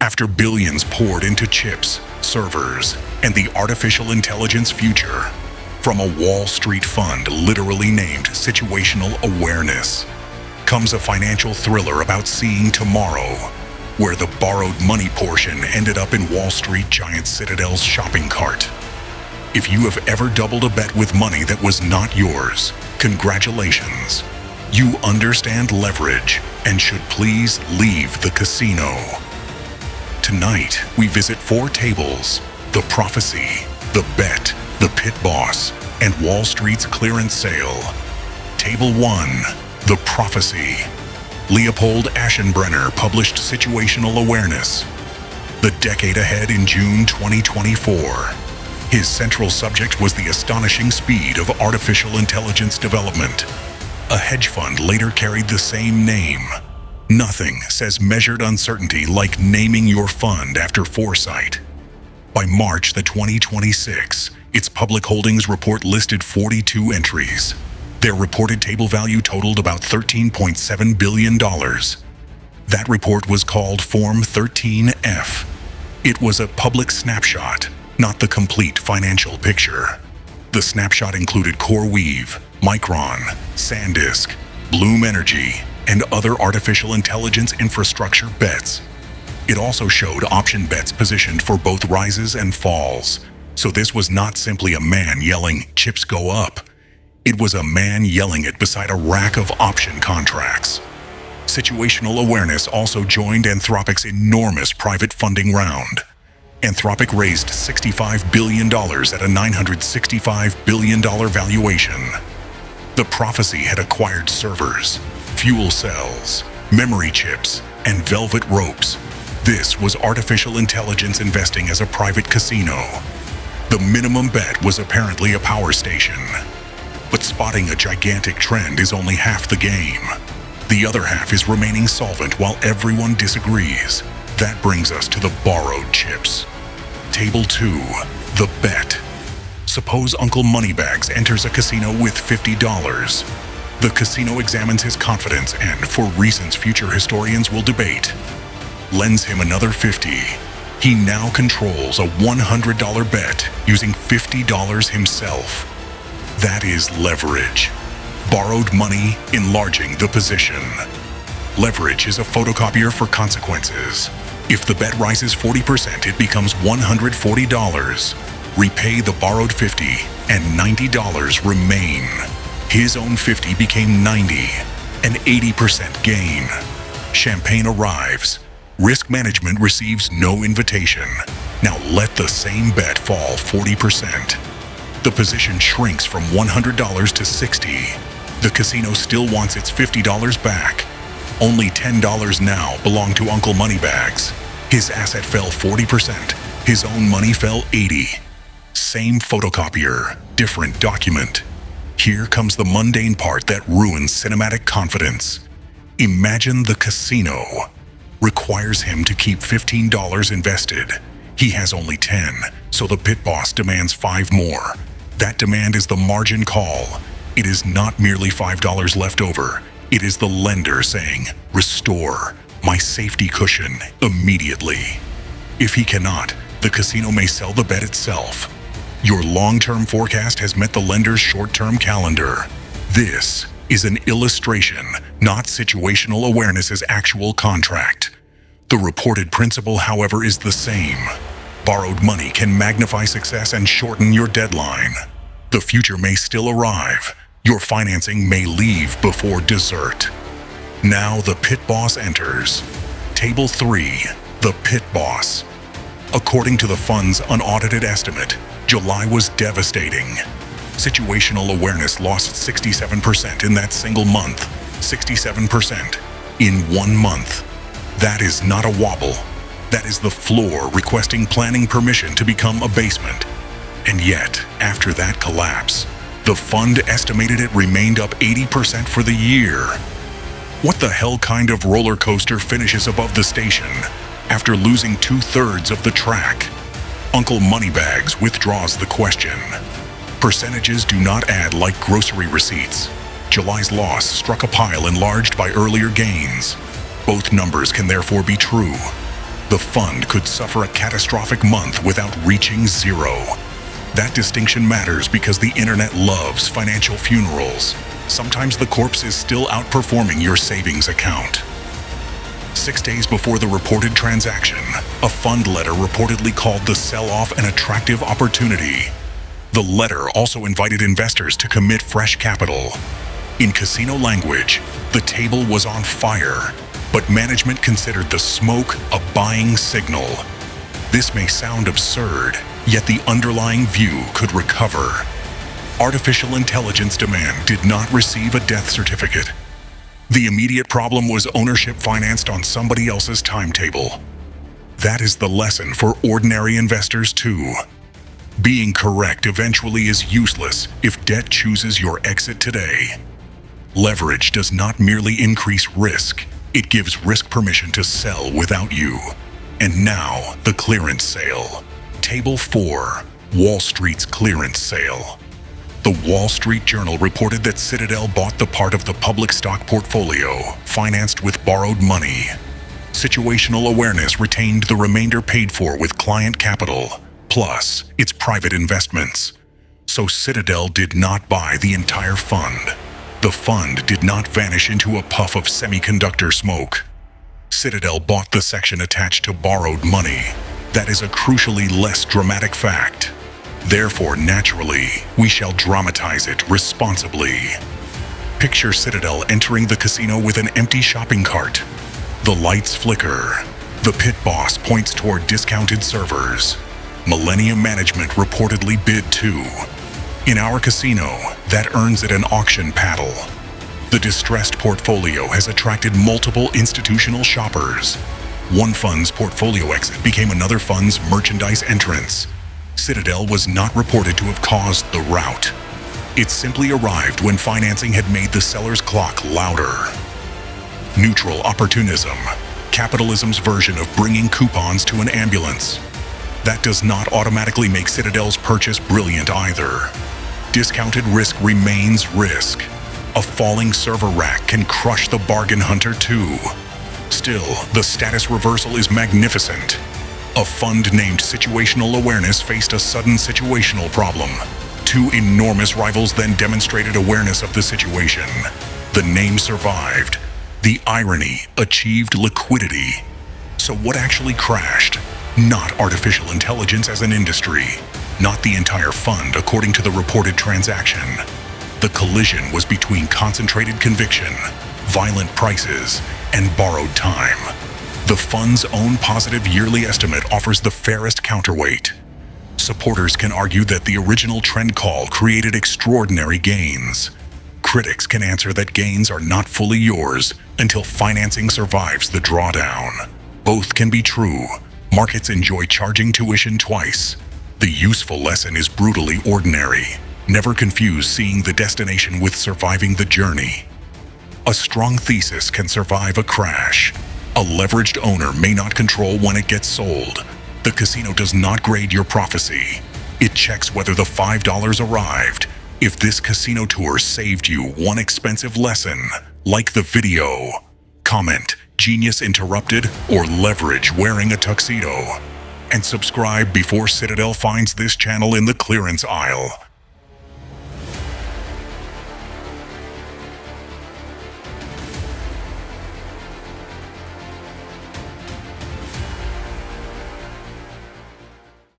After billions poured into chips, servers, and the artificial intelligence future, from a Wall Street fund literally named Situational Awareness, comes a financial thriller about seeing tomorrow, where the borrowed money portion ended up in Wall Street giant Citadel's shopping cart. If you have ever doubled a bet with money that was not yours, congratulations. You understand leverage and should please leave the casino. Tonight, we visit 4 tables: the prophecy, the bet, the pit boss, and Wall Street's clearance sale. Table 1, the prophecy. Leopold Aschenbrenner published Situational Awareness, the decade ahead in June 2024. His central subject was the astonishing speed of artificial intelligence development. A hedge fund later carried the same name. Nothing says measured uncertainty like naming your fund after foresight. By March 2026, its public holdings report listed 42 entries. Their reported table value totaled about $13.7 billion. That report was called Form 13F. It was a public snapshot, not the complete financial picture. The snapshot included CoreWeave, Micron, SanDisk, Bloom Energy, and other artificial intelligence infrastructure bets. It also showed option bets positioned for both rises and falls. So this was not simply a man yelling, "Chips go up." It was a man yelling it beside a rack of option contracts. Situational Awareness also joined Anthropic's enormous private funding round. Anthropic raised $65 billion at a $965 billion valuation. The prophecy had acquired servers, fuel cells, memory chips, and velvet ropes. This was artificial intelligence investing as a private casino. The minimum bet was apparently a power station. But spotting a gigantic trend is only half the game. The other half is remaining solvent while everyone disagrees. That brings us to the borrowed chips. Table 2, the bet. Suppose Uncle Moneybags enters a casino with $50. The casino examines his confidence and, for reasons future historians will debate, lends him another $50. He now controls a $100 bet using $50 himself. That is leverage. Borrowed money enlarging the position. Leverage is a photocopier for consequences. If the bet rises 40%, it becomes $140. Repay the borrowed $50 and $90 remain. His own $50 became $90, an 80% gain. Champagne arrives. Risk management receives no invitation. Now let the same bet fall 40%. The position shrinks from $100 to $60. The casino still wants its $50 back. Only $10 now belong to Uncle Moneybags. His asset fell 40%. His own money fell 80%. Same photocopier, different document. Here comes the mundane part that ruins cinematic confidence. Imagine the casino requires him to keep $15 invested. He has only 10, so the pit boss demands 5 more. That demand is the margin call. It is not merely $5 left over. It is the lender saying, "Restore my safety cushion immediately." If he cannot, the casino may sell the bet itself. Your long-term forecast has met the lender's short-term calendar. This is an illustration, not Situational Awareness's actual contract. The reported principle, however, is the same. Borrowed money can magnify success and shorten your deadline. The future may still arrive. Your financing may leave before dessert. Now the pit boss enters. Table 3, the pit boss. According to the fund's unaudited estimate, July was devastating. Situational Awareness lost 67% in that single month. 67% in 1 month. That is not a wobble. That is the floor requesting planning permission to become a basement. And yet, after that collapse, the fund estimated it remained up 80% for the year. What the hell kind of roller coaster finishes above the station after losing 2/3 of the track? Uncle Moneybags withdraws the question. Percentages do not add like grocery receipts. July's loss struck a pile enlarged by earlier gains. Both numbers can therefore be true. the fund could suffer a catastrophic month without reaching zero. That distinction matters because the internet loves financial funerals. Sometimes the corpse is still outperforming your savings account. 6 days before the reported transaction, a fund letter reportedly called the sell-off an attractive opportunity. The letter also invited investors to commit fresh capital. In casino language, the table was on fire, but management considered the smoke a buying signal. This may sound absurd, yet the underlying view could recover. Artificial intelligence demand did not receive a death certificate. The immediate problem was ownership financed on somebody else's timetable. That is the lesson for ordinary investors too. Being correct eventually is useless if debt chooses your exit today. Leverage does not merely increase risk, it gives risk permission to sell without you. And now, the clearance sale. Table 4, Wall Street's clearance sale. The Wall Street Journal reported that Citadel bought the part of the public stock portfolio, financed with borrowed money. Situational Awareness retained the remainder paid for with client capital, plus its private investments. So Citadel did not buy the entire fund. The fund did not vanish into a puff of semiconductor smoke. Citadel bought the section attached to borrowed money. That is a crucially less dramatic fact. Therefore, naturally, we shall dramatize it responsibly. Picture Citadel entering the casino with an empty shopping cart. The lights flicker. The pit boss points toward discounted servers. Millennium Management reportedly bid too. In our casino, that earns it an auction paddle. The distressed portfolio has attracted multiple institutional shoppers. One fund's portfolio exit became another fund's merchandise entrance. Citadel was not reported to have caused the rout. It simply arrived when financing had made the seller's clock louder. Neutral opportunism, capitalism's version of bringing coupons to an ambulance. That does not automatically make Citadel's purchase brilliant either. Discounted risk remains risk. A falling server rack can crush the bargain hunter too. Still, the status reversal is magnificent. A fund named Situational Awareness faced a sudden situational problem. Two enormous rivals then demonstrated awareness of the situation. The name survived. The irony achieved liquidity. So what actually crashed? Not artificial intelligence as an industry. Not the entire fund according to the reported transaction. The collision was between concentrated conviction, violent prices, and borrowed time. The fund's own positive yearly estimate offers the fairest counterweight. Supporters can argue that the original trend call created extraordinary gains. Critics can answer that gains are not fully yours until financing survives the drawdown. Both can be true. Markets enjoy charging tuition twice. The useful lesson is brutally ordinary. Never confuse seeing the destination with surviving the journey. A strong thesis can survive a crash. A leveraged owner may not control when it gets sold. The casino does not grade your prophecy. It checks whether the $5 arrived. If this casino tour saved you one expensive lesson, like the video, comment "Genius interrupted" or "Leverage wearing a tuxedo." And subscribe before Citadel finds this channel in the clearance aisle.